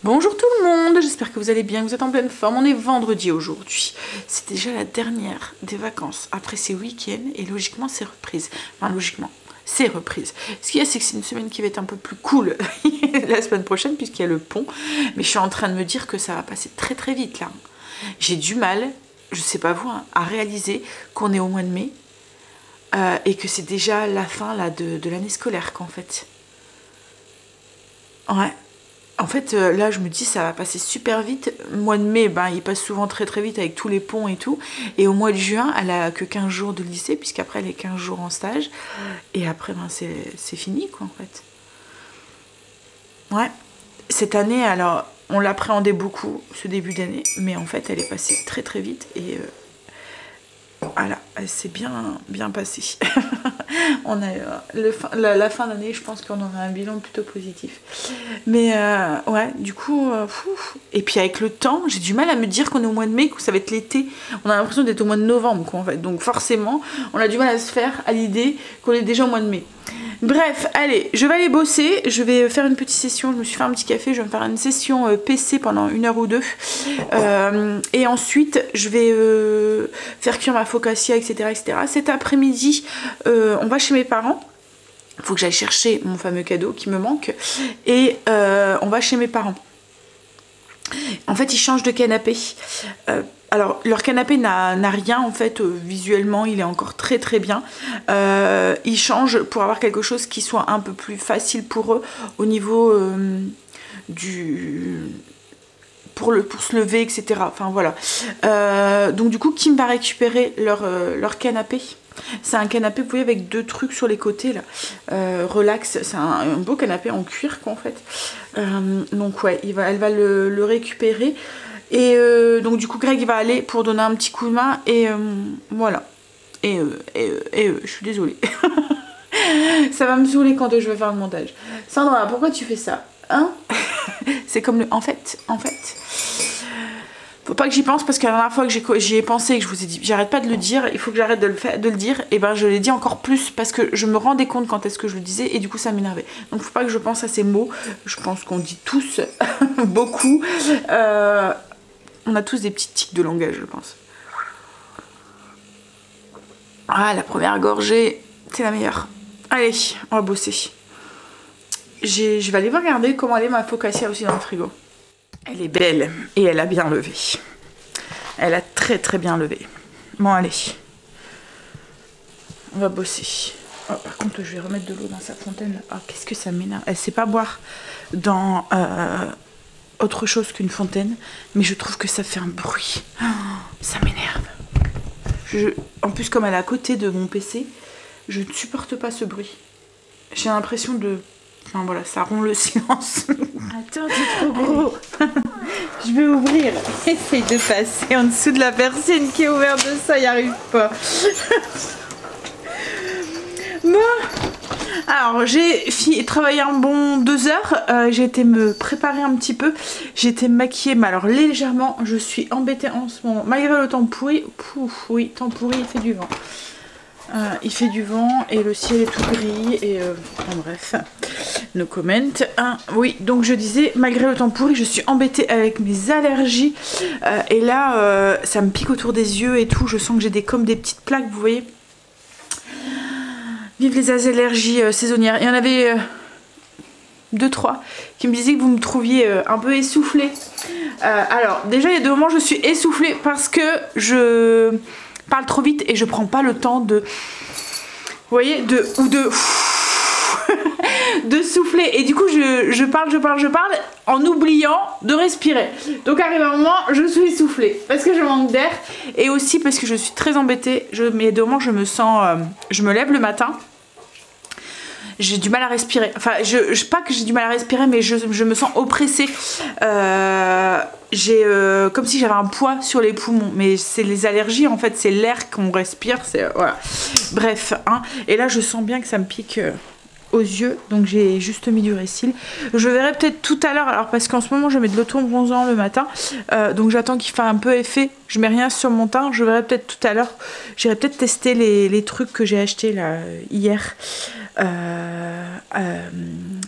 Bonjour tout le monde, j'espère que vous allez bien, que vous êtes en pleine forme. On est vendredi aujourd'hui. C'est déjà la dernière des vacances après ces week-ends et logiquement c'est reprise. Enfin logiquement, c'est reprise. Ce qu'il y a c'est que c'est une semaine qui va être un peu plus cool la semaine prochaine puisqu'il y a le pont. Mais je suis en train de me dire que ça va passer très très vite là. J'ai du mal, je sais pas vous, hein, à réaliser qu'on est au mois de mai et que c'est déjà la fin là, de l'année scolaire qu'en fait. Ouais. En fait, là, je me dis, ça va passer super vite. Le mois de mai, ben, il passe souvent très très vite avec tous les ponts et tout. Et au mois de juin, elle a que 15 jours de lycée, puisqu'après, elle est 15 jours en stage. Et après, ben, c'est fini, quoi, en fait. Ouais. Cette année, alors, on l'appréhendait beaucoup, ce début d'année. Mais en fait, elle est passée très très vite. Et voilà, elle s'est bien passée. On a la fin d'année, je pense qu'on aura un bilan plutôt positif. Mais ouais, du coup, et puis avec le temps, j'ai du mal à me dire qu'on est au mois de mai, que ça va être l'été. On a l'impression d'être au mois de novembre, quoi, en fait. Donc forcément, on a du mal à se faire à l'idée qu'on est déjà au mois de mai. Bref, allez, je vais aller bosser, je vais faire une petite session, je me suis fait un petit café, je vais me faire une session PC pendant 1 heure ou 2. Et ensuite, je vais faire cuire ma focaccia, etc. etc. Cet après-midi, on va chez mes parents. Il faut que j'aille chercher mon fameux cadeau qui me manque. Et on va chez mes parents. En fait, ils changent de canapé. Alors, leur canapé n'a rien, en fait, visuellement, il est encore très très bien. Ils changent pour avoir quelque chose qui soit un peu plus facile pour eux au niveau pour se lever, etc. Enfin, voilà. Donc, du coup, Kim va récupérer leur canapé. C'est un canapé, vous voyez, avec 2 trucs sur les côtés, là. Relax, c'est un beau canapé en cuir, quoi, en fait. Donc, ouais, elle va le récupérer. Et donc du coup Greg il va aller pour donner un petit coup de main et voilà. Et je suis désolée. Ça va me saouler quand je vais faire le montage. Sandra, pourquoi tu fais ça? Hein? C'est comme le... En fait... Faut pas que j'y pense parce que la dernière fois que j'y ai pensé et que je vous ai dit j'arrête pas de le dire, il faut que j'arrête de le dire, et ben je l'ai dit encore plus parce que je me rendais compte quand est-ce que je le disais et du coup ça m'énervait. Donc faut pas que je pense à ces mots, je pense qu'on dit tous beaucoup. On a tous des petits tics de langage, je pense. Ah, la première gorgée, c'est la meilleure. Allez, on va bosser. Je vais aller regarder comment elle est ma focaccia aussi dans le frigo. Elle est belle et elle a bien levé. Elle a très très bien levé. Bon, allez. On va bosser. Oh, par contre, je vais remettre de l'eau dans sa fontaine. Ah, qu'est-ce que ça m'énerve. Elle sait pas boire dans... autre chose qu'une fontaine, mais je trouve que ça fait un bruit. Oh, ça m'énerve. En plus, comme elle est à côté de mon PC, je ne supporte pas ce bruit. J'ai l'impression de... Enfin voilà, ça rompt le silence. Attends, c'est trop gros. Je vais ouvrir. Essaye de passer en dessous de la persienne qui est ouverte de ça, il n'y arrive pas. Bon. Alors j'ai travaillé un bon 2 heures, j'ai été me préparer un petit peu, j'ai été me maquiller, mais alors légèrement, je suis embêtée en ce moment, malgré le temps pourri. Oui, temps pourri, il fait du vent. Il fait du vent et le ciel est tout gris et en bref, no comment. Oui, donc je disais, malgré le temps pourri, je suis embêtée avec mes allergies et là, ça me pique autour des yeux et tout, je sens que j'ai comme des petites plaques, vous voyez. Vive les allergies saisonnières. Il y en avait 2-3 qui me disaient que vous me trouviez un peu essoufflée. Alors déjà il y a 2 moments je suis essoufflée parce que je parle trop vite et je prends pas le temps de... Vous voyez, de souffler. Et du coup je parle en oubliant de respirer. Donc arrive un moment je suis essoufflée parce que je manque d'air et aussi parce que je suis très embêtée. Mais il y a 2 moments je me sens... je me lève le matin. J'ai du mal à respirer. Enfin, pas que j'ai du mal à respirer, mais je me sens oppressée. J'ai comme si j'avais un poids sur les poumons. Mais c'est les allergies, en fait, c'est l'air qu'on respire. Voilà. Bref, hein. Et là, je sens bien que ça me pique aux yeux. Donc, j'ai juste mis du Récil. Je verrai peut-être tout à l'heure. Alors, parce qu'en ce moment, je mets de l'auto-bronzant le matin. Donc, j'attends qu'il fasse un peu effet. Je mets rien sur mon teint. Je verrai peut-être tout à l'heure. J'irai peut-être tester les trucs que j'ai achetés là hier.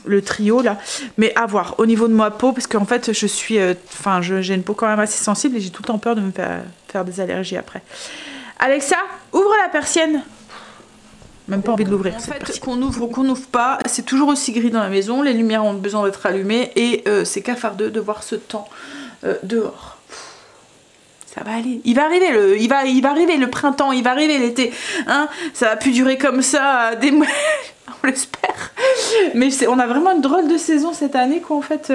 le trio là, mais à voir au niveau de ma peau, parce qu'en fait je suis j'ai une peau quand même assez sensible et j'ai tout le temps peur de me faire des allergies après. Alexa, ouvre la persienne. Même pas envie de l'ouvrir. En fait, qu'on ouvre ou qu'on n'ouvre pas, c'est toujours aussi gris dans la maison, les lumières ont besoin d'être allumées et c'est cafardeux de voir ce temps dehors. Ça va aller. Il va arriver le printemps, il va arriver l'été. Hein, ça va plus durer comme ça des mois. On l'espère. Mais on a vraiment une drôle de saison cette année, quoi, en fait.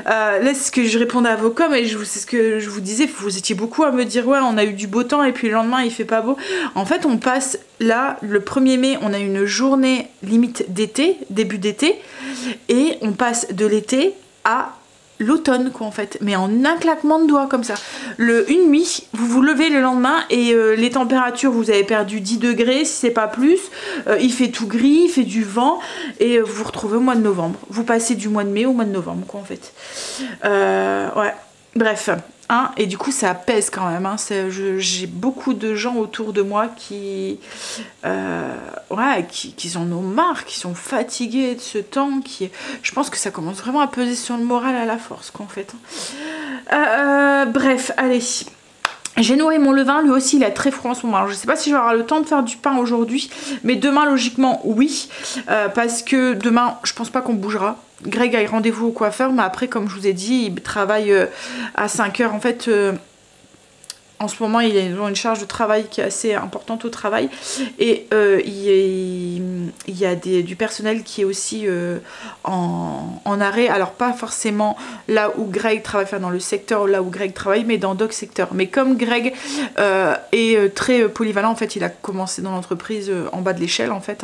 Là, c'est ce que je répondais à vos coms et c'est ce que je vous disais. Vous étiez beaucoup à me dire, ouais, on a eu du beau temps et puis le lendemain, il fait pas beau. En fait, on passe là, le 1er mai, on a une journée limite d'été, début d'été. Et on passe de l'été à l'automne, quoi, en fait, mais en un claquement de doigts comme ça. Une nuit, vous vous levez le lendemain et les températures, vous avez perdu 10 degrés si c'est pas plus, il fait tout gris, il fait du vent et vous vous retrouvez au mois de novembre. Vous passez du mois de mai au mois de novembre, quoi, en fait. Ouais, bref. Hein, et du coup ça pèse quand même, hein. J'ai beaucoup de gens autour de moi qui en ont marre, qui sont fatigués de ce temps, je pense que ça commence vraiment à peser sur le moral à la force, quoi, en fait. Bref, allez. J'ai nourri mon levain, lui aussi il a très froid en ce moment. Alors je sais pas si je vais avoir le temps de faire du pain aujourd'hui, mais demain logiquement oui, parce que demain je pense pas qu'on bougera. Greg a rendez-vous au coiffeur, mais après comme je vous ai dit, il travaille à 5 heures en fait. En ce moment, ils ont une charge de travail qui est assez importante au travail et il y a du personnel qui est aussi en arrêt. Alors pas forcément là où Greg travaille, enfin dans le secteur là où Greg travaille, mais dans d'autres secteurs. Mais comme Greg est très polyvalent, en fait, il a commencé dans l'entreprise en bas de l'échelle en fait,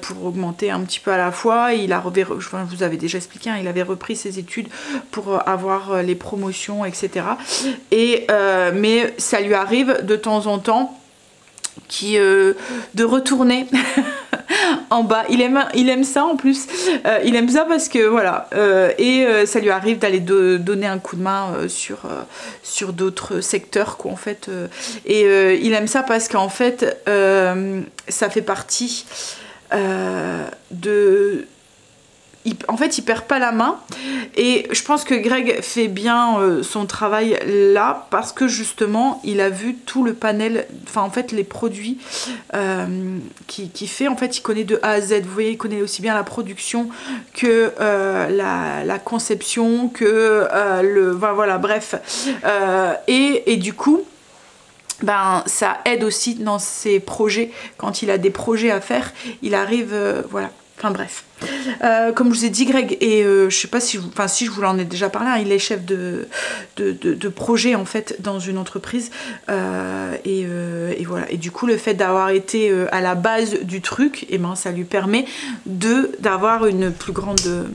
pour augmenter un petit peu à la fois. Je vous avais déjà expliqué, hein, il avait repris ses études pour avoir les promotions, etc. Mais ça lui arrive de temps en temps de retourner en bas. Il aime ça en plus. Il aime ça parce que voilà. Ça lui arrive d'aller donner un coup de main sur d'autres secteurs, quoi, en fait. Il aime ça parce qu'en fait, ça fait partie en fait, il perd pas la main et je pense que Greg fait bien son travail là parce que justement il a vu tout le panel, enfin en fait les produits qu'il fait, en fait il connaît de A à Z, vous voyez, il connaît aussi bien la production que la conception que voilà, bref, et du coup ben ça aide aussi dans ses projets, quand il a des projets à faire, il arrive, voilà. Enfin bref, comme je vous ai dit, Greg, et je sais pas si je vous en ai déjà parlé, hein, il est chef de projet en fait dans une entreprise, et voilà. Et du coup, le fait d'avoir été à la base du truc, et ben ça lui permet d'avoir une plus grande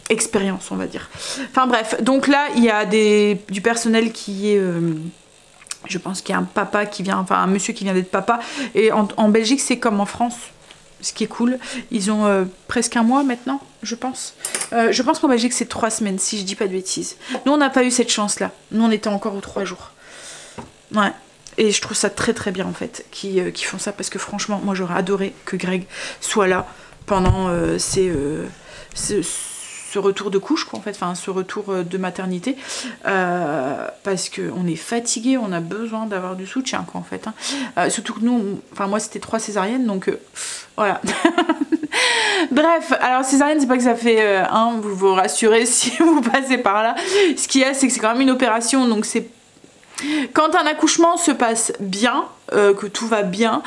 expérience, on va dire. Enfin bref, donc là il y a du personnel qui est je pense qu'il y a un papa qui vient, enfin un monsieur qui vient d'être papa, et en Belgique c'est comme en France. Ce qui est cool, ils ont presque un mois maintenant, je pense. Je pense qu'en Belgique c'est 3 semaines, si je dis pas de bêtises. Nous on n'a pas eu cette chance là, nous on était encore aux 3 jours. Ouais, et je trouve ça très très bien en fait, qui font ça, parce que franchement moi j'aurais adoré que Greg soit là pendant ce retour de couche, quoi, en fait, enfin ce retour de maternité, parce qu'on est fatigué, on a besoin d'avoir du soutien, quoi, en fait, hein. Surtout que nous, enfin moi c'était 3 césariennes, donc voilà. Bref, alors césarienne, c'est pas que ça fait vous vous rassurez si vous passez par là. Ce qu'il y a, c'est que c'est quand même une opération, donc c'est quand un accouchement se passe bien, que tout va bien,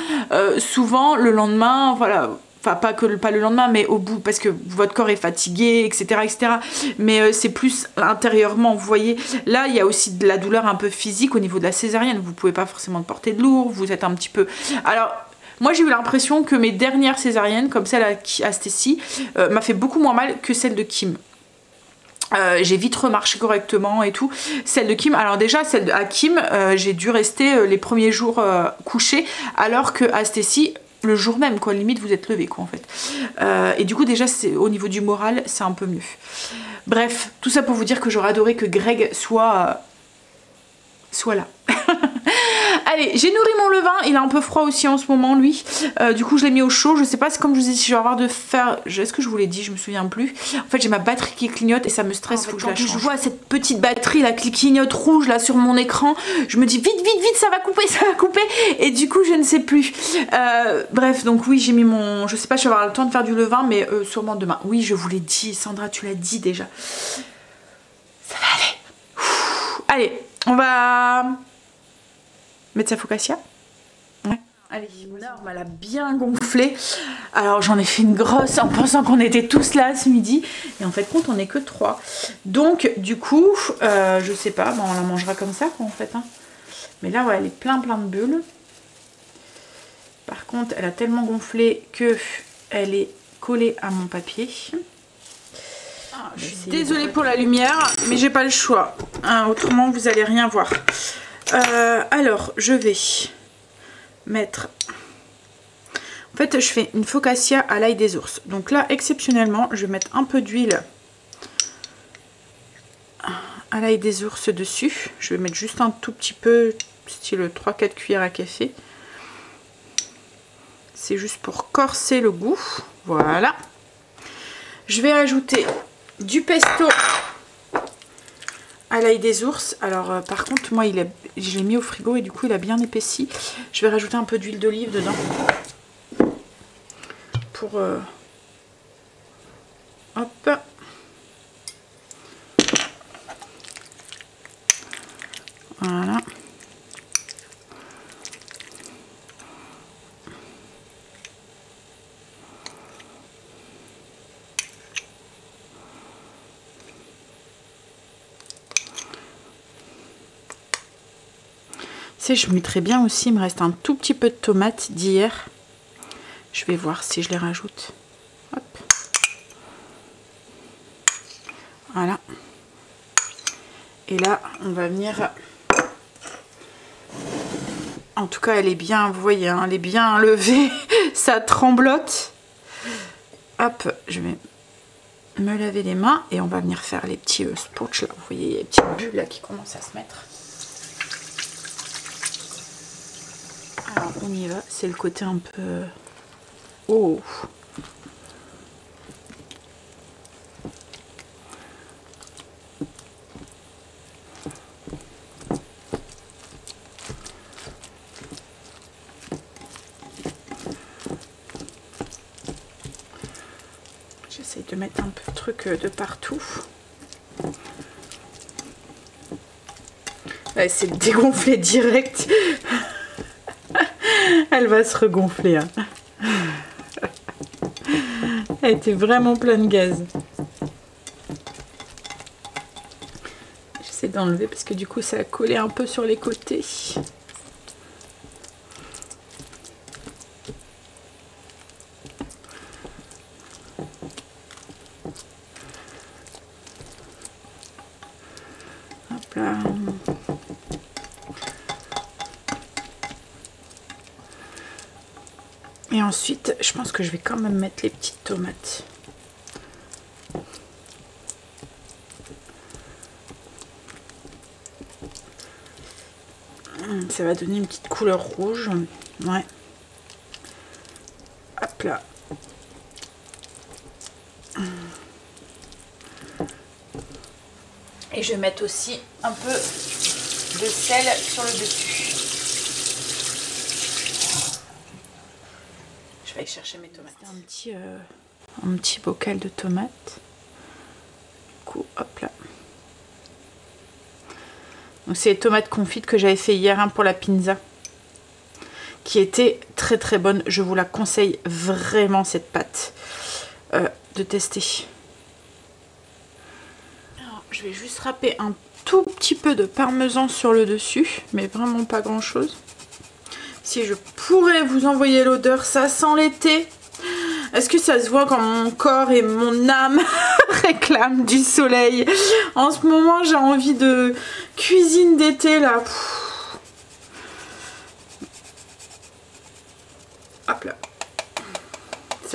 souvent le lendemain, voilà. Enfin, pas le lendemain, mais au bout, parce que votre corps est fatigué, etc. etc. Mais c'est plus intérieurement, vous voyez. Là, il y a aussi de la douleur un peu physique au niveau de la césarienne. Vous pouvez pas forcément porter de lourd, vous êtes un petit peu... Alors, moi, j'ai eu l'impression que mes dernières césariennes, comme celle à Stécie, m'a fait beaucoup moins mal que celle de Kim. J'ai vite remarché correctement et tout. Celle de Kim, alors déjà celle à Kim, j'ai dû rester les premiers jours couchée, alors que à Stécie, le jour même, quoi, limite vous êtes levé, quoi, en fait. Et du coup déjà au niveau du moral c'est un peu mieux. Bref, tout ça pour vous dire que j'aurais adoré que Greg soit là. allez, j'ai nourri mon levain, il est un peu froid aussi en ce moment lui. Du coup je l'ai mis au chaud, je sais pas, c'est comme je vous ai dit, si je vais avoir de faire... Est-ce que je vous l'ai dit, je me souviens plus. En fait j'ai ma batterie qui clignote et ça me stresse, faut que je la change. Je vois cette petite batterie là qui clignote rouge là sur mon écran, je me dis vite vite vite ça va couper, et du coup je ne sais plus. Bref, donc oui j'ai mis mon... Je sais pas si je vais avoir le temps de faire du levain, mais sûrement demain. Oui je vous l'ai dit, Sandra tu l'as dit déjà. Ça va aller. Allez, on va mettre sa focaccia. Ouais. Allez, mon arme elle a bien gonflé. Alors j'en ai fait une grosse en pensant qu'on était tous là ce midi. Et en fait compte on n'est que 3. Donc du coup, je sais pas, bon, on la mangera comme ça quoi en fait. Hein. Mais là ouais, elle est plein de bulles. Par contre elle a tellement gonflé que elle est collée à mon papier. Je suis désolée pour la lumière, mais j'ai pas le choix. Hein, autrement, vous allez rien voir. Alors, je vais mettre... En fait, je fais une focaccia à l'ail des ours. Donc là, exceptionnellement, je vais mettre un peu d'huile à l'ail des ours dessus. Je vais mettre juste un tout petit peu, style 3-4 cuillères à café. C'est juste pour corser le goût. Voilà. Je vais ajouter du pesto à l'ail des ours. Alors par contre moi je l'ai mis au frigo et du coup il a bien épaissi. Je vais rajouter un peu d'huile d'olive dedans pour hop, voilà. Je mettrais bien aussi, il me reste un tout petit peu de tomates d'hier. Je vais voir si je les rajoute. Hop. Voilà. Et là, on va venir... En tout cas, elle est bien, vous voyez, hein, elle est bien levée. Ça tremblote. Hop, je vais me laver les mains et on va venir faire les petits spotch là. Vous voyez, les petites bulles là qui commencent à se mettre. Alors on y va, c'est le côté un peu... Oh! J'essaye de mettre un peu de truc de partout. Ouais, c'est dégonflé direct. Elle va se regonfler. Hein. Elle était vraiment pleine de gaz. J'essaie d'enlever parce que du coup ça a collé un peu sur les côtés. Hop là. Et ensuite, je pense que je vais quand même mettre les petites tomates. Ça va donner une petite couleur rouge. Ouais. Hop là. Et je vais mettre aussi un peu de sel sur le dessus. Je vais aller chercher mes tomates. Un petit bocal de tomates. Du coup, hop là. Donc c'est les tomates confites que j'avais fait hier pour la pizza. Qui était très très bonne. Je vous la conseille vraiment cette pâte. De tester. Alors, je vais juste râper un tout petit peu de parmesan sur le dessus. Mais vraiment pas grand chose. Si je pourrais vous envoyer l'odeur, ça sent l'été. Est-ce que ça se voit quand mon corps et mon âme réclament du soleil? En ce moment, j'ai envie de cuisine d'été là. Hop là.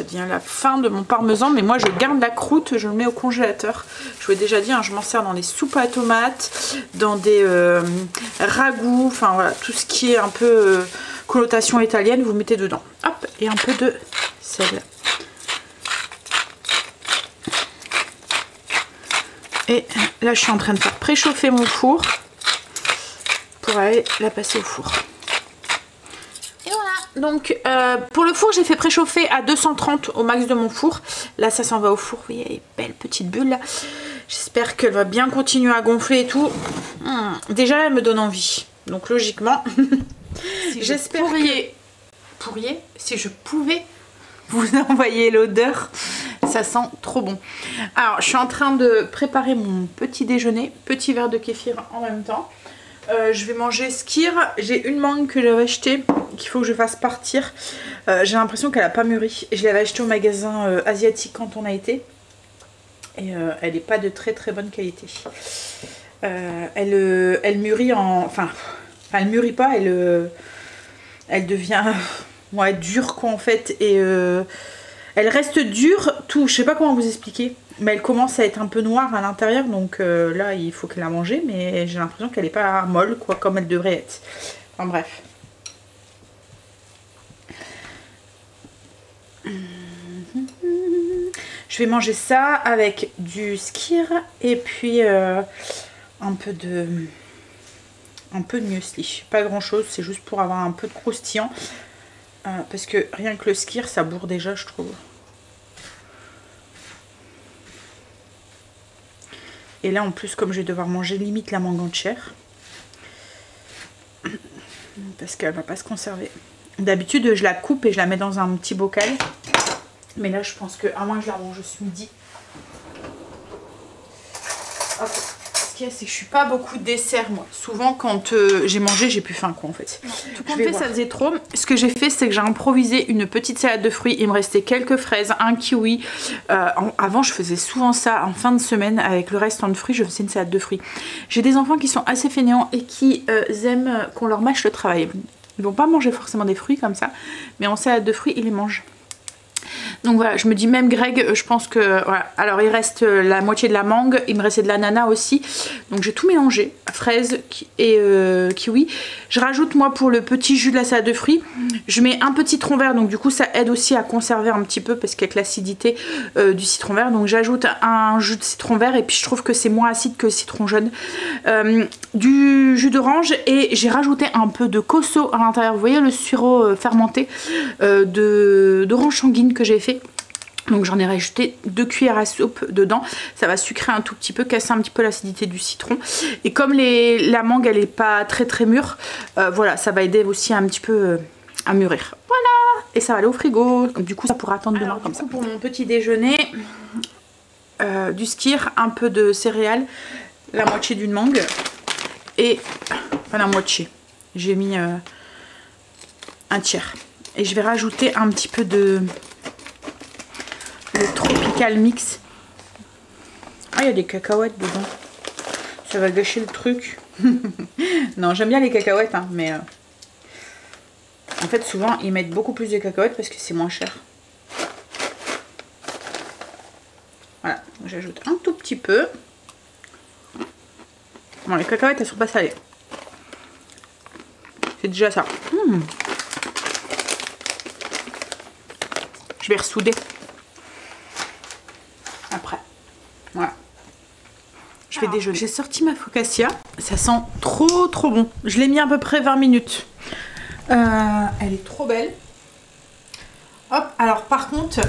ça devient la fin de mon parmesan, mais moi je garde la croûte, je le mets au congélateur. Je vous ai déjà dit, hein, je m'en sers dans des soupes à tomates, dans des ragoûts, enfin voilà, tout ce qui est un peu connotation italienne, vous mettez dedans. Hop, et un peu de sel. Et là, je suis en train de faire préchauffer mon four pour aller la passer au four. Et voilà. Donc, pour le four, j'ai fait préchauffer à 230 au max de mon four. Là, ça s'en va au four. Vous voyez, les belles petites bulles là. J'espère qu'elle va bien continuer à gonfler et tout. Déjà, elle me donne envie. Donc, logiquement, si j'espère si je pouvais vous envoyer l'odeur. Ça sent trop bon. Alors, je suis en train de préparer mon petit déjeuner. Petit verre de kéfir en même temps. Je vais manger skyr. J'ai une mangue que j'avais achetée qu'il faut que je fasse partir. J'ai l'impression qu'elle n'a pas mûri. Je l'avais achetée au magasin asiatique quand on a été. Et elle n'est pas de très très bonne qualité. Elle mûrit en... Enfin, elle mûrit pas. Elle devient ouais, dure quoi en fait. Et... elle reste dure, tout, je sais pas comment vous expliquer, mais elle commence à être un peu noire à l'intérieur, donc là il faut qu'elle la mange, mais j'ai l'impression qu'elle n'est pas molle, quoi, comme elle devrait être. Enfin bref. Je vais manger ça avec du skyr et puis un peu de muesli. Pas grand chose, c'est juste pour avoir un peu de croustillant. Parce que rien que le skyr ça bourre déjà je trouve. Et là en plus comme je vais devoir manger limite la mangue entière. Parce qu'elle va pas se conserver. D'habitude je la coupe et je la mets dans un petit bocal. Mais là je pense que à moins que je la mange ce midi. Hop. C'est que je suis pas beaucoup de dessert moi. Souvent quand j'ai mangé j'ai plus faim quoi en fait. Tout compte fait ça faisait trop. Ce que j'ai fait c'est que j'ai improvisé une petite salade de fruits. Il me restait quelques fraises, un kiwi. Avant je faisais souvent ça en fin de semaine avec le restant de fruits. Je faisais une salade de fruits. J'ai des enfants qui sont assez fainéants et qui aiment qu'on leur mâche le travail. Ils vont pas manger forcément des fruits comme ça. Mais en salade de fruits ils les mangent. Donc voilà, je me dis même Greg, je pense que voilà. Alors il reste la moitié de la mangue, il me restait de l'ananas aussi. Donc j'ai tout mélangé, fraises et kiwi. Je rajoute moi pour le petit jus de la salade de fruits, je mets un peu de citron vert, donc du coup ça aide aussi à conserver un petit peu parce qu'avec l'acidité du citron vert, donc j'ajoute un jus de citron vert et puis je trouve que c'est moins acide que le citron jaune. Du jus d'orange et j'ai rajouté un peu de cosso à l'intérieur. Vous voyez le sirop fermenté d'orange sanguine que j'ai fait. Donc j'en ai rajouté 2 cuillères à soupe dedans. Ça va sucrer un tout petit peu, casser un petit peu l'acidité du citron. Et comme la mangue elle est pas très très mûre, voilà, ça va aider aussi un petit peu à mûrir. Voilà. Et ça va aller au frigo. Donc, du coup ça pourra attendre demain comme ça. Pour mon petit déjeuner, du skyr, un peu de céréales, la moitié d'une mangue. Et pas la moitié. J'ai mis un tiers. Et je vais rajouter un petit peu de... le tropical mix. Ah, il y a des cacahuètes dedans. Ça va gâcher le truc. Non, j'aime bien les cacahuètes, hein, mais en fait, souvent, ils mettent beaucoup plus de cacahuètes parce que c'est moins cher. Voilà, j'ajoute un tout petit peu. Bon, les cacahuètes, elles sont pas salées. C'est déjà ça. Je vais ressouder. Après. Voilà. Je vais déjeuner. J'ai sorti ma focaccia. Ça sent trop trop bon. Je l'ai mis à peu près 20 minutes. Elle est trop belle. Hop. Alors par contre,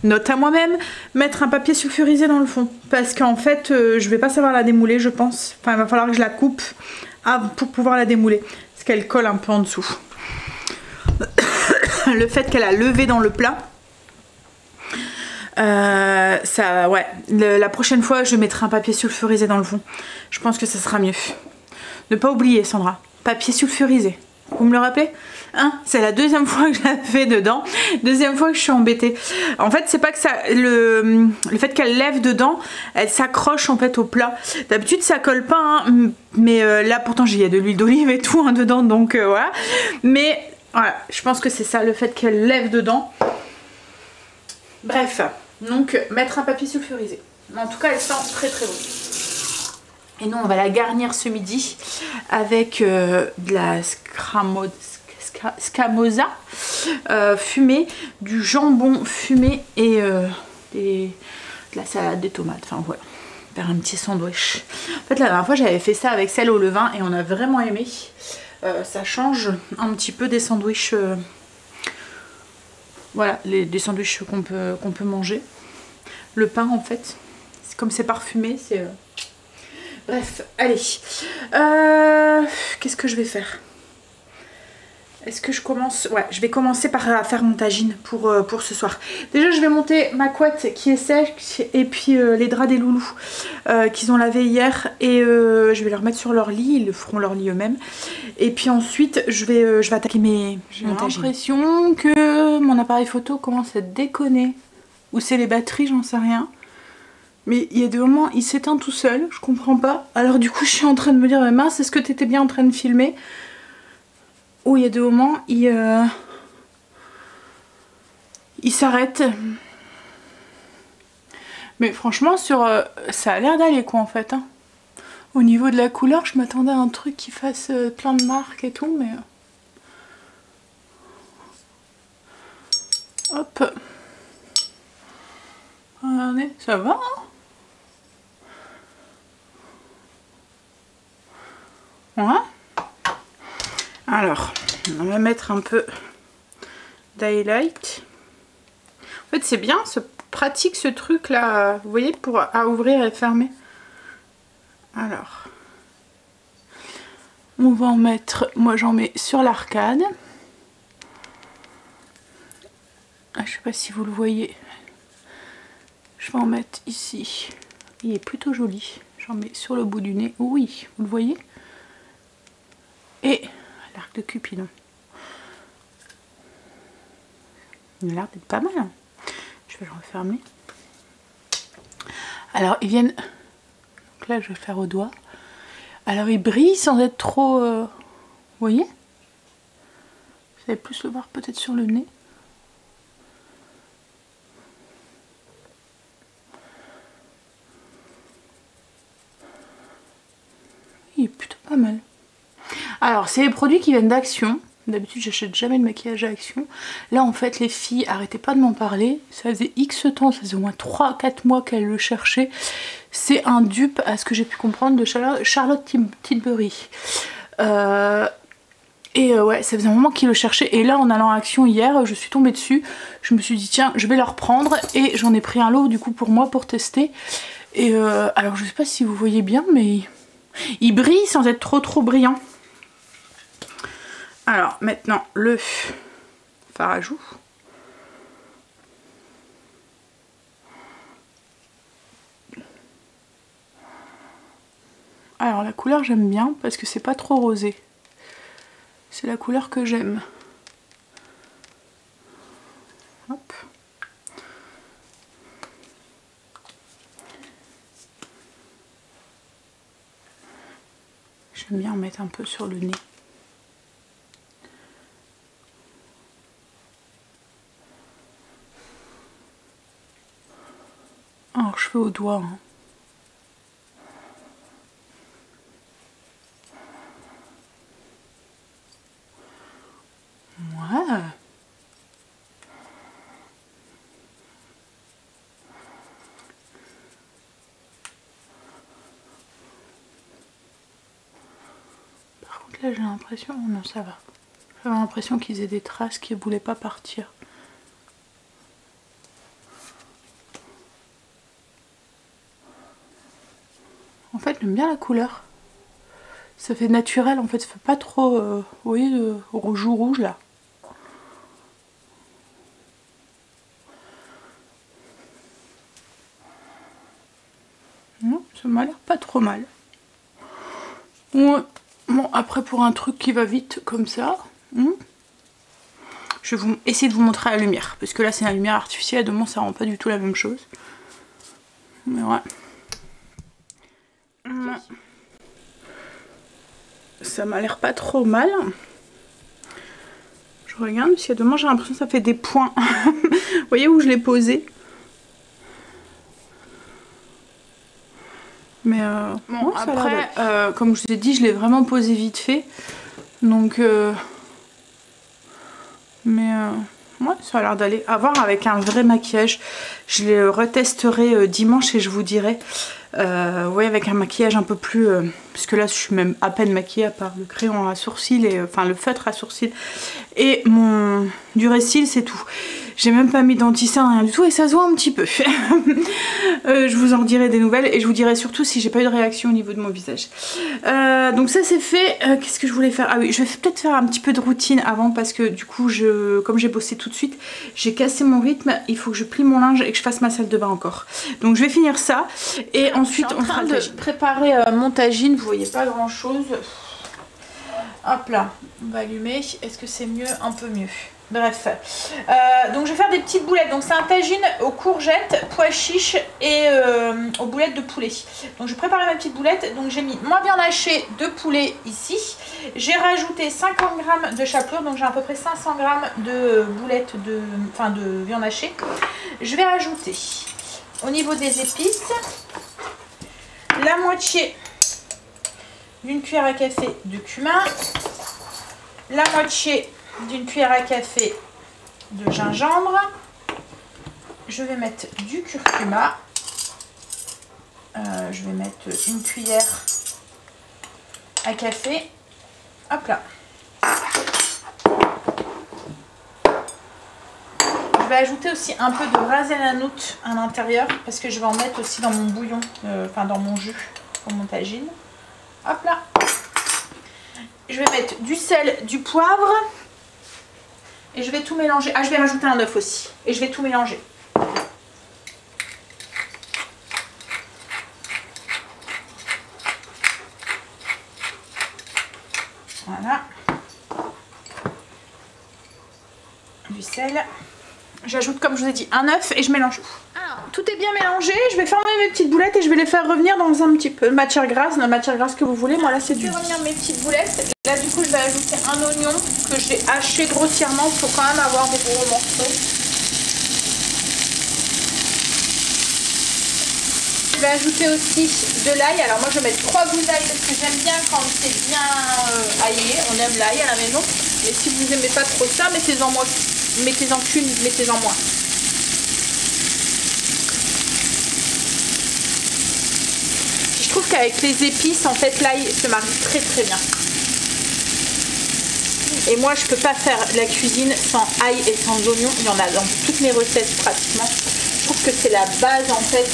note à moi-même, mettre un papier sulfurisé dans le fond. Parce qu'en fait, je vais pas savoir la démouler, je pense. Enfin, il va falloir que je la coupe pour pouvoir la démouler. Parce qu'elle colle un peu en dessous. Le fait qu'elle a levé dans le plat. Ça, ouais, la prochaine fois je mettrai un papier sulfurisé dans le fond. Je pense que ça sera mieux. Ne pas oublier Sandra, papier sulfurisé. Vous me le rappelez hein? C'est la deuxième fois que je la fais dedans. Deuxième fois que je suis embêtée. En fait c'est pas que ça, le fait qu'elle lève dedans, elle s'accroche en fait au plat. D'habitude ça colle pas hein, mais là pourtant il y a de l'huile d'olive et tout hein, dedans donc voilà. Mais voilà, je pense que c'est ça, le fait qu'elle lève dedans. Bref, donc mettre un papier sulfurisé. En tout cas, elle sent très très bon. Et nous, on va la garnir ce midi avec de la scamosa fumée, du jambon fumé et de la salade, des tomates. Enfin voilà, faire un petit sandwich. En fait, la dernière fois, j'avais fait ça avec celle au levain et on a vraiment aimé. Ça change un petit peu des sandwichs. Voilà, des sandwichs qu'on peut manger. Le pain, en fait, comme c'est parfumé, c'est... Bref, allez. Qu'est-ce que je vais faire? Est-ce que je commence? Ouais, je vais commencer par faire mon tagine pour ce soir. Déjà, je vais monter ma couette qui est sèche et puis les draps des loulous qu'ils ont lavé hier. Et je vais leur mettre sur leur lit, ils le feront leur lit eux-mêmes. Et puis ensuite, je vais attaquer mon tagine. J'ai l'impression que mon appareil photo commence à déconner. Ou c'est les batteries, j'en sais rien. Mais il y a des moments, il s'éteint tout seul, je comprends pas. Alors du coup, je suis en train de me dire, mince, est-ce que t'étais bien en train de filmer? Ou il y a des moments, il s'arrête. Mais franchement, ça a l'air d'aller quoi en fait. Hein. Au niveau de la couleur, je m'attendais à un truc qui fasse plein de marques et tout, mais... Hop. Regardez, ça va hein. Ouais. Alors, on va mettre un peu d'highlight. En fait, c'est bien, pratique ce truc là, vous voyez, à ouvrir et fermer. Alors, on va en mettre, moi j'en mets sur l'arcade. Ah, je sais pas si vous le voyez. Je vais en mettre ici. Il est plutôt joli. J'en mets sur le bout du nez. Oui, vous le voyez. Et l'arc de Cupidon. Il a l'air d'être pas mal. Hein. Je vais le refermer. Alors, ils viennent... Donc là, je vais le faire au doigt. Alors, il brille sans être trop... Vous voyez? Vous allez plus le voir peut-être sur le nez. Il est plutôt pas mal. Alors, c'est les produits qui viennent d'Action. D'habitude, j'achète jamais de maquillage à Action. Là, en fait, les filles, arrêtez pas de m'en parler. Ça faisait X temps, ça faisait au moins 3-4 mois qu'elles le cherchaient. C'est un dupe, à ce que j'ai pu comprendre, de Charlotte Tilbury. Ouais, ça faisait un moment qu'ils le cherchaient. Et là, en allant à Action hier, je suis tombée dessus. Je me suis dit, tiens, je vais leur prendre. Et j'en ai pris un lot, du coup, pour moi, pour tester. Et alors, je sais pas si vous voyez bien, mais il brille sans être trop brillant. Alors maintenant le fard à joues. Alors la couleur j'aime bien parce que c'est pas trop rosé. C'est la couleur que j'aime. Hop. J'aime bien en mettre un peu sur le nez. Alors je fais au doigt. Hein. Ouais. Par contre là j'ai l'impression... Non ça va. J'avais l'impression qu'ils aient des traces qui ne voulaient pas partir. En fait j'aime bien la couleur. Ça fait naturel en fait, ça fait pas trop, vous voyez, rouge là. Non, ça m'a l'air pas trop mal. Ouais. Bon, après pour un truc qui va vite comme ça, je vais essayer de vous montrer la lumière. Parce que là c'est la lumière artificielle, demain ça rend pas du tout la même chose. Mais ouais. Ça m'a l'air pas trop mal. Je regarde parce que demain j'ai l'impression que ça fait des points. Vous voyez où je l'ai posé? Mais bon, ouais, après, comme je vous ai dit, je l'ai vraiment posé vite fait. Donc, ouais, ça a l'air d'aller. À voir avec un vrai maquillage. Je les retesterai dimanche et je vous dirai. Ouais, avec un maquillage un peu plus... parce que là, je suis même à peine maquillée à part le crayon à sourcils, et enfin le feutre à sourcils. Et mon Duracell, c'est tout. J'ai même pas mis d'anti-cerne, rien du tout, et ça se voit un petit peu. Je vous en dirai des nouvelles, et je vous dirai surtout si j'ai pas eu de réaction au niveau de mon visage. Donc ça c'est fait. Qu'est-ce que je voulais faire? Ah oui, je vais peut-être faire un petit peu de routine avant, parce que du coup, comme j'ai bossé tout de suite, j'ai cassé mon rythme. Il faut que je plie mon linge et que je fasse ma salle de bain encore. Donc je vais finir ça, et ensuite on fera de préparer mon tagine. Vous voyez pas grand chose. Hop là, on va allumer. Est-ce que c'est mieux? Un peu mieux. Bref, donc je vais faire des petites boulettes. Donc c'est un tagine aux courgettes, pois chiches et aux boulettes de poulet. Donc je vais préparer ma petite boulette. Donc j'ai mis ma viande hachée de poulet ici. J'ai rajouté 50 g de chapelure. Donc j'ai à peu près 500 g de boulettes de viande hachée. Je vais ajouter au niveau des épices la moitié d'une cuillère à café de cumin, la moitié d'une cuillère à café de gingembre. Je vais mettre du curcuma. Je vais mettre une cuillère à café. Hop là. Je vais ajouter aussi un peu de ras el hanout à l'intérieur, parce que je vais en mettre aussi dans mon bouillon, enfin dans mon jus pour mon tagine. Hop là. Je vais mettre du sel, du poivre. Et je vais tout mélanger. Ah, je vais rajouter un œuf aussi. Et je vais tout mélanger. Voilà. Du sel. J'ajoute, comme je vous ai dit, un œuf et je mélange tout. Alors, tout est bien mélangé. Je vais fermer mes petites boulettes et je vais les faire revenir dans un petit peu de matière grasse, dans la matière grasse que vous voulez. Moi là, c'est du... Je vais revenir mes petites boulettes. Là, du coup, je vais ajouter un oignon que j'ai haché grossièrement pour quand même avoir des gros morceaux. Je vais ajouter aussi de l'ail. Alors moi, je vais mettre 3 gouttes d'ail parce que j'aime bien quand c'est bien aillé. On aime l'ail à la maison. Mais si vous n'aimez pas trop ça, mettez-en moins. Mettez-en qu'une, mettez-en moins. Je trouve qu'avec les épices, en fait, l'ail se marie très très bien. Et moi, je peux pas faire la cuisine sans ail et sans oignon. Il y en a dans toutes mes recettes pratiquement. Je trouve que c'est la base en fait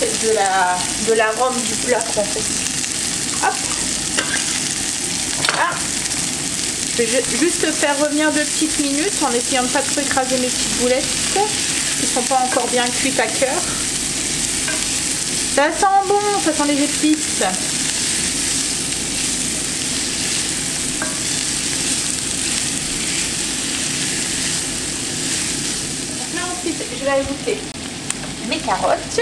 de l'arôme du plat en fait. Hop. Ah. Je vais juste faire revenir 2 petites minutes en essayant de ne pas trop écraser mes petites boulettes qui ne sont pas encore bien cuites à cœur. Ça sent bon, ça sent les épices. Donc là ensuite je vais ajouter mes carottes.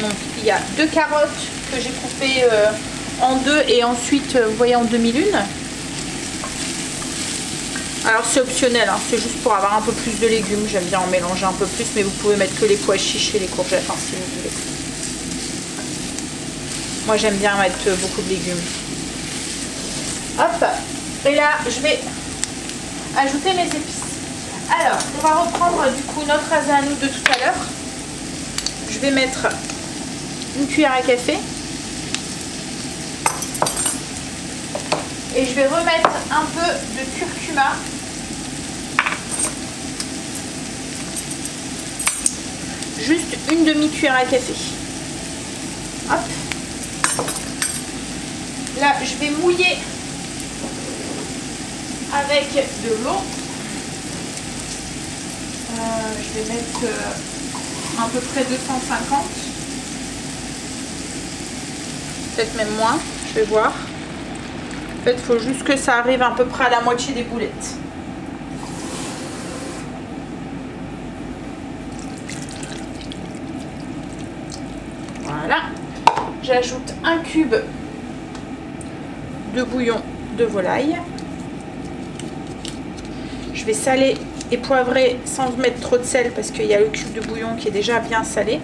Donc il y a 2 carottes que j'ai coupées en 2 et ensuite vous voyez en demi-lune. Alors c'est optionnel, hein, c'est juste pour avoir un peu plus de légumes. J'aime bien en mélanger un peu plus, mais vous pouvez mettre que les pois chiches et les courgettes hein, si vous voulez. Moi j'aime bien mettre beaucoup de légumes. Hop, et là je vais ajouter mes épices. Alors on va reprendre du coup notre ras el hanout de tout à l'heure. Je vais mettre une cuillère à café. Et je vais remettre un peu de curcuma. Juste une demi-cuillère à café. Hop. Là, je vais mouiller avec de l'eau. Je vais mettre à peu près 250. Peut-être même moins, je vais voir. En fait, il faut juste que ça arrive à peu près à la moitié des boulettes. Voilà. J'ajoute un cube de bouillon de volaille. Je vais saler et poivrer sans mettre trop de sel parce qu'il y a le cube de bouillon qui est déjà bien salé.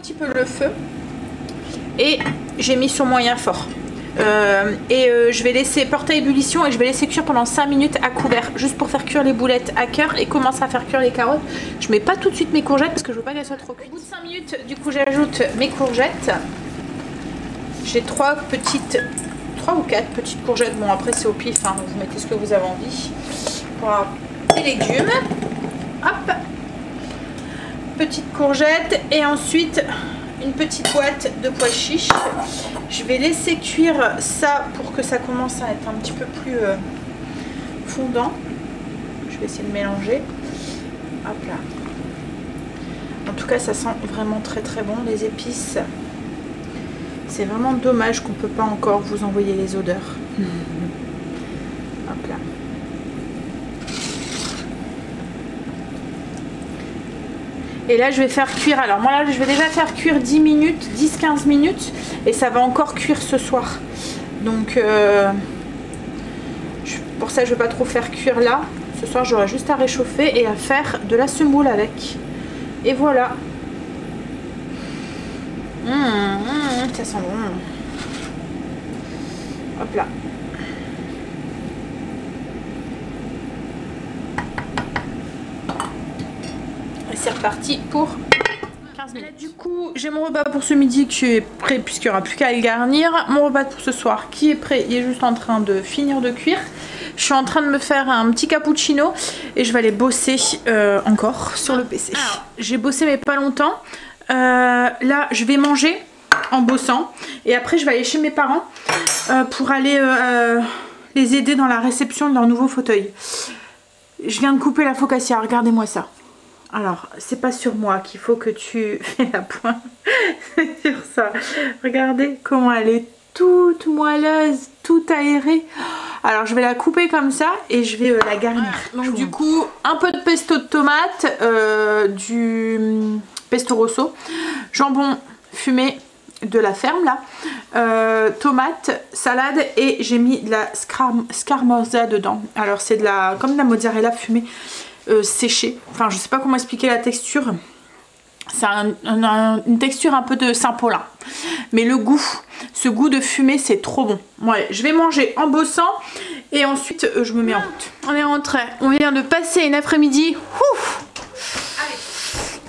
petit peu le feu et j'ai mis sur moyen fort. Je vais laisser porter à ébullition et je vais laisser cuire pendant 5 minutes à couvert, juste pour faire cuire les boulettes à cœur et commencer à faire cuire les carottes. Je mets pas tout de suite mes courgettes parce que je veux pas qu'elles soient trop cuites. Au bout de 5 minutes, du coup, j'ajoute mes courgettes. J'ai 3 ou 4 petites courgettes. Bon, après c'est au pif, hein. Vous mettez ce que vous avez envie. Voilà. Les légumes. Hop. Petite courgette et ensuite une petite boîte de pois chiches. Je vais laisser cuire ça pour que ça commence à être un petit peu plus fondant. Je vais essayer de mélanger. Hop là. En tout cas, ça sent vraiment très très bon, les épices. C'est vraiment dommage qu'on ne peut pas encore vous envoyer les odeurs. Hop là. Et là je vais faire cuire, alors moi là je vais déjà faire cuire 10 minutes, 10-15 minutes et ça va encore cuire ce soir. Donc pour ça je ne vais pas trop faire cuire là. Ce soir j'aurai juste à réchauffer et à faire de la semoule avec. Et voilà. Ça sent bon. Hop là. C'est reparti pour 15 minutes. Là, du coup, j'ai mon repas pour ce midi qui est prêt puisqu'il n'y aura plus qu'à le garnir. Mon repas pour ce soir qui est prêt, il est juste en train de finir de cuire. Je suis en train de me faire un petit cappuccino et je vais aller bosser encore sur le PC. J'ai bossé mais pas longtemps. Là, je vais manger en bossant et après je vais aller chez mes parents pour aller les aider dans la réception de leur nouveau fauteuil. Je viens de couper la focaccia, regardez-moi ça. Alors, c'est pas sur moi qu'il faut que tu fais la pointe, c'est sur ça. Regardez comment elle est toute moelleuse, toute aérée. Alors, je vais la couper comme ça et je vais la garnir. Donc, du coup, un peu de pesto de tomate, du pesto rosso, jambon fumé de la ferme là, tomate, salade et j'ai mis de la scamorza dedans. Alors, c'est de la comme de la mozzarella fumée. Séché, enfin je sais pas comment expliquer la texture, c'est une texture un peu de Saint-Paulin, mais le goût, ce goût de fumée c'est trop bon. Ouais, je vais manger en bossant et ensuite je me mets en route. On est rentré, on vient de passer une après-midi.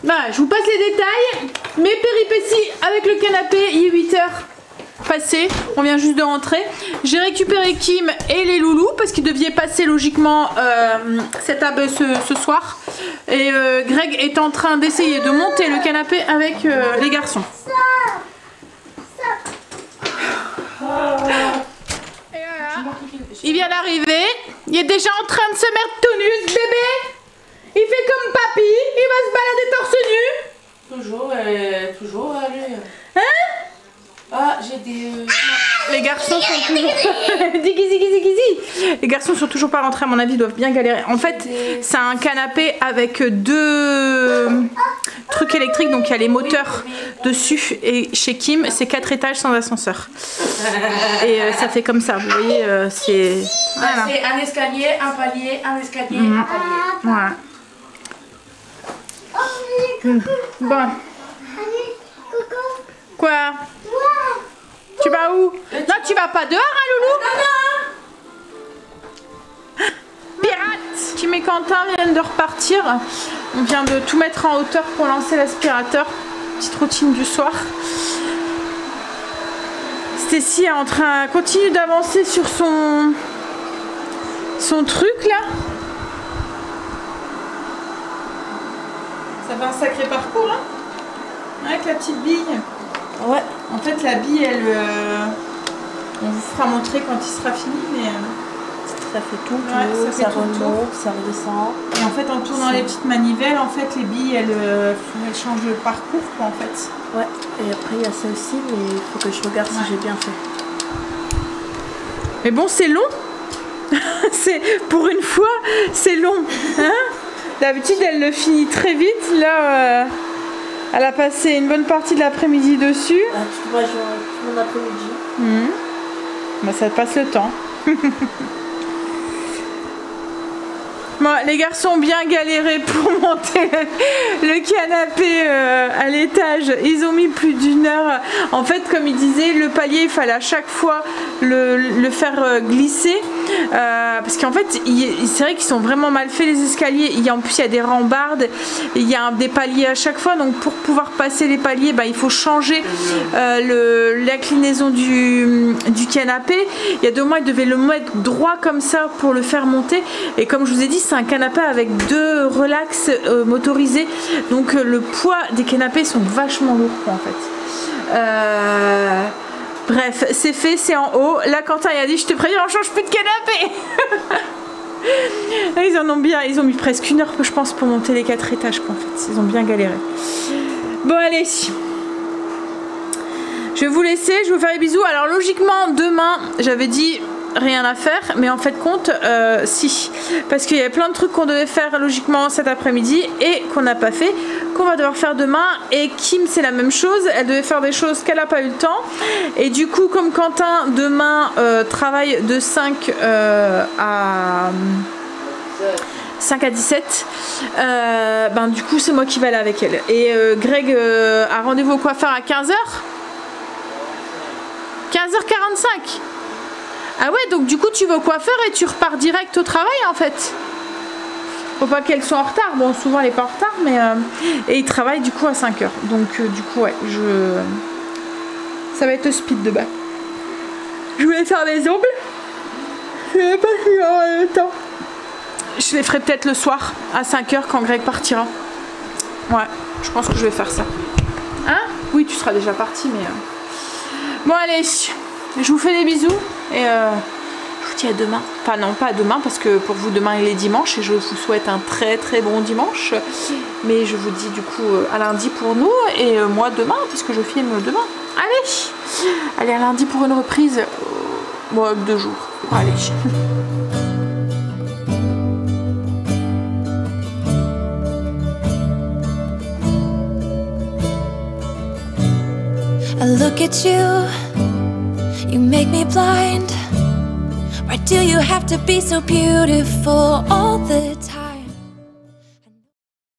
Voilà, je vous passe les détails, mes péripéties avec le canapé, il est 8h passé, on vient juste de rentrer. J'ai récupéré Kim et les loulous parce qu'ils devaient passer logiquement ce soir et Greg est en train d'essayer de monter le canapé avec les garçons. Et voilà. Il vient d'arriver, il est déjà en train de se mettre tout nu ce bébé. Il fait comme papy, il va se balader torse nu. Toujours lui. Hein? Ah, j'ai des... Les garçons sont toujours Les garçons sont toujours pas rentrés, à mon avis, ils doivent bien galérer. En fait, c'est un canapé avec 2 trucs électriques, donc il y a les moteurs dessus. Et chez Kim, c'est 4 étages sans ascenseur. Et ça fait comme ça, vous voyez, c'est... Voilà. C'est un escalier, un palier, un escalier, un palier. Voilà. Bon. Quoi? Tu vas où? Non, tu vas pas dehors, hein, loulou? Pirate! Kim et Quentin viennent de repartir. On vient de tout mettre en hauteur pour lancer l'aspirateur. Petite routine du soir. Stacy est en train, continue d'avancer sur son truc là. Ça fait un sacré parcours, hein? Avec la petite bille. Ouais. En fait, la bille, elle, on vous fera montrer quand il sera fini, mais ça fait tout, ouais, ça remonte, ça redescend. Et en fait, en tournant les petites manivelles, en fait, les billes, elles changent le parcours, quoi, en fait. Ouais. Et après, il y a ça aussi, mais il faut que je regarde si j'ai bien fait. Mais bon, c'est long. C'est pour une fois, c'est long. Hein? D'habitude, elle le finit très vite. Là. Elle a passé une bonne partie de l'après-midi dessus. Ah, tu vois, tout mon après-midi. Bah, ça passe le temps. Bon, les garçons ont bien galéré pour monter le canapé à l'étage. Ils ont mis plus d'1 heure. En fait, comme ils disaient, le palier, il fallait à chaque fois le faire glisser. Parce qu'en fait, c'est vrai qu'ils sont vraiment mal faits, les escaliers. En plus, il y a des rambardes. Il y a des paliers à chaque fois. Donc, pour pouvoir passer les paliers, bah, il faut changer l'inclinaison du canapé. Il y a 2 mois, ils devaient le mettre droit comme ça pour le faire monter. Et comme je vous ai dit, c'est un canapé avec 2 relax motorisés. Donc le poids des canapés sont vachement lourds en fait. Bref, c'est fait, c'est en haut. Là, Quentin il a dit, je te préviens, on change plus de canapé. Ils en ont bien, ils ont mis presque 1 heure, je pense, pour monter les 4 étages. En fait, ils ont bien galéré. Bon, allez. Je vais vous laisser, je vais vous faire des bisous. Alors logiquement, demain, j'avais dit rien à faire, mais en fait compte, si. Parce qu'il y avait plein de trucs qu'on devait faire logiquement cet après-midi et qu'on n'a pas fait, qu'on va devoir faire demain. Et Kim, c'est la même chose, elle devait faire des choses qu'elle n'a pas eu le temps. Et du coup, comme Quentin, demain, travaille de 5 à 17, ben du coup c'est moi qui vais aller avec elle. Et Greg a rendez-vous au coiffeur à 15h. 15h45. Ah ouais, donc du coup tu vas au coiffeur et tu repars direct au travail en fait. Faut pas qu'elle soit en retard. Bon, souvent elle est pas en retard, mais et il travaille du coup à 5h. Donc du coup ouais, ça va être speed de bain. Je voulais faire mes ongles. Je sais pas si j'aurai le temps. Je les ferai peut-être le soir à 5h quand Greg partira. Ouais, je pense que je vais faire ça. Hein? Oui, tu seras déjà parti, mais... Bon, allez, je vous fais des bisous et je vous dis à demain. Enfin, non, pas à demain, parce que pour vous, demain, il est dimanche et je vous souhaite un très très bon dimanche. Mais je vous dis du coup à lundi pour nous et moi demain, puisque je filme demain. Allez, à lundi pour une reprise. Bon, 2 jours. Allez. I look at you, you make me blind. Why do you have to be so beautiful all the time?